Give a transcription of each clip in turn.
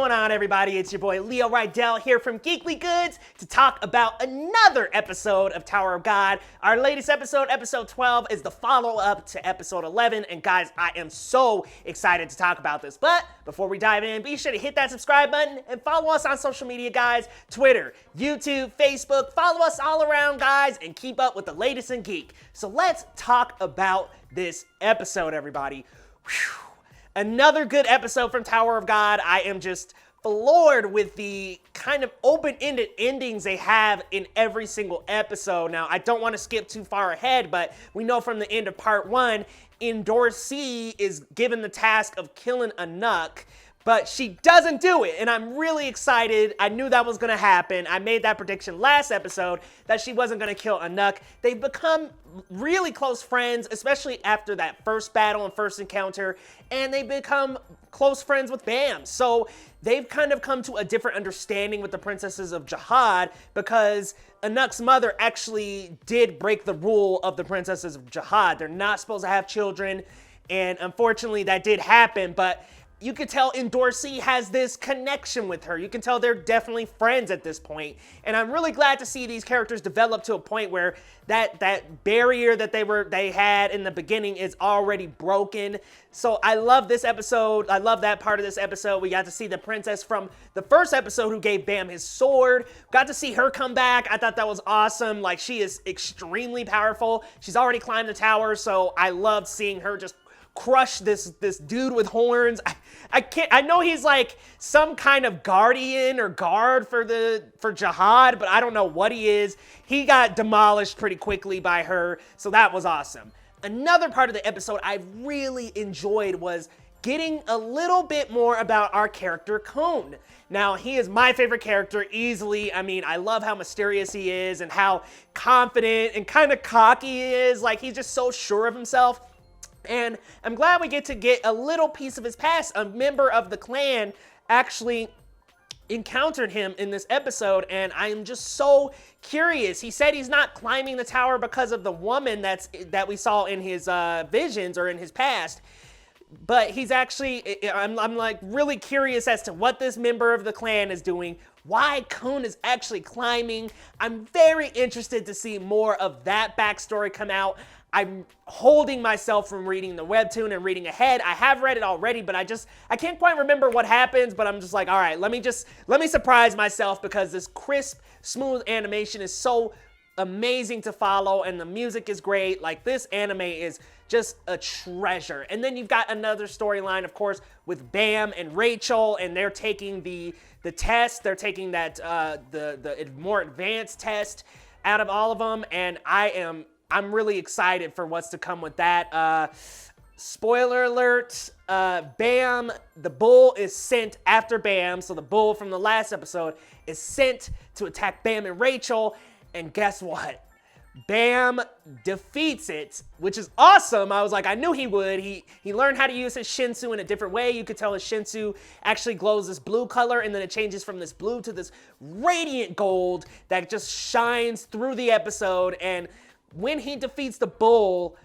going on, everybody? It's your boy Leo Rydell here from Geekly Goods to talk about another episode of Tower of God. Our latest episode, episode 12, is the follow-up to episode 11, and guys, I am so excited to talk about this. But before we dive in, be sure to hit that subscribe button and follow us on social media, guys. Twitter, YouTube, Facebook, follow us all around, guys, and keep up with the latest in geek. So let's talk about this episode, everybody. Whew. Another good episode from Tower of God. I am just floored with the kind of open-ended endings they have in every single episode. Now, I don't want to skip too far ahead, but we know from the end of part 1, Indorsi is given the task of killing Anuk, but she doesn't do it, and I'm really excited. I knew that was going to happen. I made that prediction last episode that she wasn't going to kill Anuk. They've become really close friends, especially after that first battle and first encounter, and they become close friends with Bam. So they've kind of come to a different understanding with the princesses of Jihad because Anuk's mother actually did break the rule of the princesses of Jihad. They're not supposed to have children, and unfortunately that did happen, but you could tell Indorsi has this connection with her. You can tell they're definitely friends at this point. And I'm really glad to see these characters develop to a point where that barrier that they had in the beginning is already broken. So I love this episode. I love that part of this episode. We got to see the princess from the first episode who gave Bam his sword. Got to see her come back. I thought that was awesome. Like, she is extremely powerful. She's already climbed the tower, so I loved seeing her just crush this dude with horns. I know he's like some kind of guardian or guard for Jihad, but I don't know what he is. He got demolished pretty quickly by her, so that was awesome. Another part of the episode I really enjoyed was getting a little bit more about our character Cone. Now, he is my favorite character easily. I mean, I love how mysterious he is and how confident and kind of cocky he is. Like, he's just so sure of himself. And I'm glad we get a little piece of his past. A member of the clan actually encountered him in this episode, and I'm just so curious. He said he's not climbing the tower because of the woman that we saw in his visions or in his past. But he's actually, I'm like really curious as to what this member of the clan is doing, why Cone is actually climbing. I'm very interested to see more of that backstory come out. I'm holding myself from reading the webtoon and reading ahead. I have read it already, but I can't quite remember what happens, but I'm just like, all right, let me surprise myself because this crisp, smooth animation is so amazing to follow and the music is great. Like, this anime is just a treasure. And then you've got another storyline, of course, with Bam and Rachel, and they're taking the test. They're taking that the more advanced test out of all of them, and I'm really excited for what's to come with that. Spoiler alert, Bam, the bull is sent after Bam, so the bull from the last episode is sent to attack Bam and Rachel, and guess what? Bam defeats it, which is awesome. I was like, I knew he would. He learned how to use his Shinsu in a different way. You could tell his Shinsu actually glows this blue color, and then it changes from this blue to this radiant gold that just shines through the episode. And when he defeats the bull,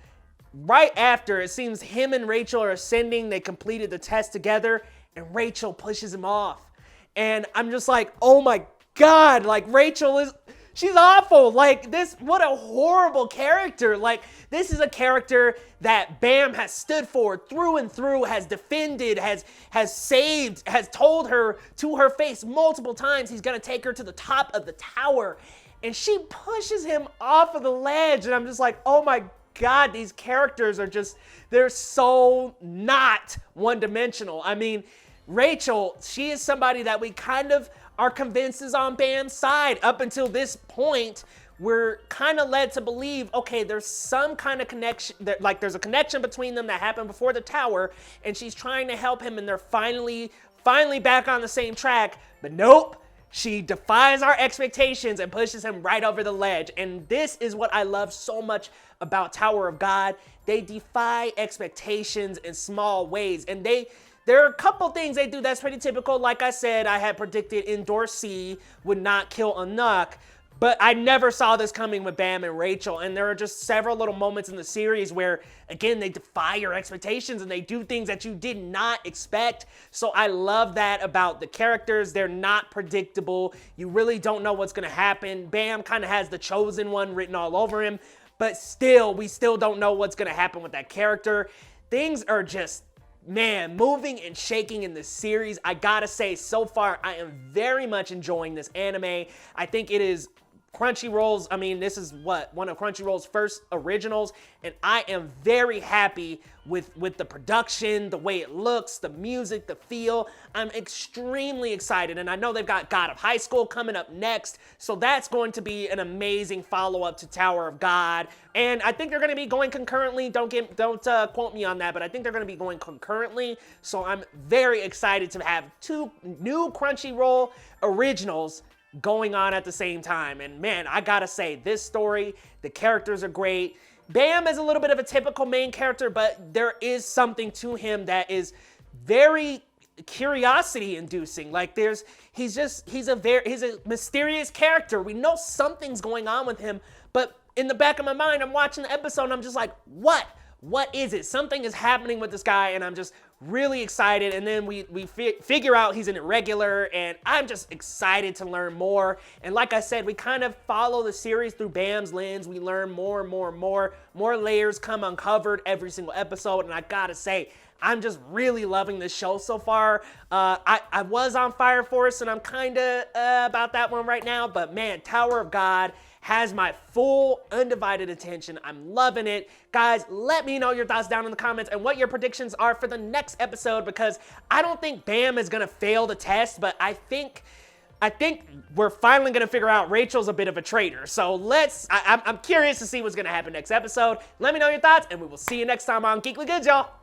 right after, it seems him and Rachel are ascending. They completed the test together, and Rachel pushes him off. And I'm just like, oh my God, like, she's awful. Like, what a horrible character. Like, this is a character that Bam has stood for through and through, has defended, has saved, has told her to her face multiple times he's gonna take her to the top of the tower. And she pushes him off of the ledge, and I'm just like, oh my God, these characters are they're so not one-dimensional. I mean, Rachel, she is somebody that we kind of are convinced is on Bam's side. Up until this point, we're kind of led to believe, okay, there's some kind of connection, like there's a connection between them that happened before the tower, and she's trying to help him, and they're finally back on the same track, but nope. She defies our expectations and pushes him right over the ledge. And this is what I love so much about Tower of God. They defy expectations in small ways. And there are a couple things they do that's pretty typical. Like I said, I had predicted Indorsi would not kill Anuk. But I never saw this coming with Bam and Rachel, and there are just several little moments in the series where, again, they defy your expectations and they do things that you did not expect. So I love that about the characters. They're not predictable. You really don't know what's gonna happen. Bam kind of has the chosen one written all over him, but still, we still don't know what's gonna happen with that character. Things are just, man, moving and shaking in this series. I gotta say, so far, I am very much enjoying this anime. I think it is Crunchyroll's, I mean, this is what, one of Crunchyroll's first originals, and I am very happy with the production, the way it looks, the music, the feel. I'm extremely excited, and I know they've got God of High School coming up next, so that's going to be an amazing follow-up to Tower of God, and I think they're going to be going concurrently. Don't quote me on that, but I think they're going to be going concurrently, so I'm very excited to have two new Crunchyroll originals going on at the same time. And man, I gotta say, this story, the characters are great. Bam is a little bit of a typical main character, but there is something to him that is very curiosity inducing. Like he's a mysterious character. We know something's going on with him, but in the back of my mind, I'm watching the episode and I'm just like, what is it? Something is happening with this guy, and I'm just really excited. And then we figure out he's an irregular, and I'm just excited to learn more. And like I said, we kind of follow the series through Bam's lens. We learn more and more and more. More layers come uncovered every single episode, and I gotta say, I'm just really loving this show so far. I was on Fire Force, and I'm kind of about that one right now, but man, Tower of God has my full undivided attention. I'm loving it. Guys, let me know your thoughts down in the comments and what your predictions are for the next episode, because I don't think Bam is gonna fail the test, but I think we're finally gonna figure out Rachel's a bit of a traitor. So I'm curious to see what's gonna happen next episode. Let me know your thoughts, and we will see you next time on Geekly Goods, y'all.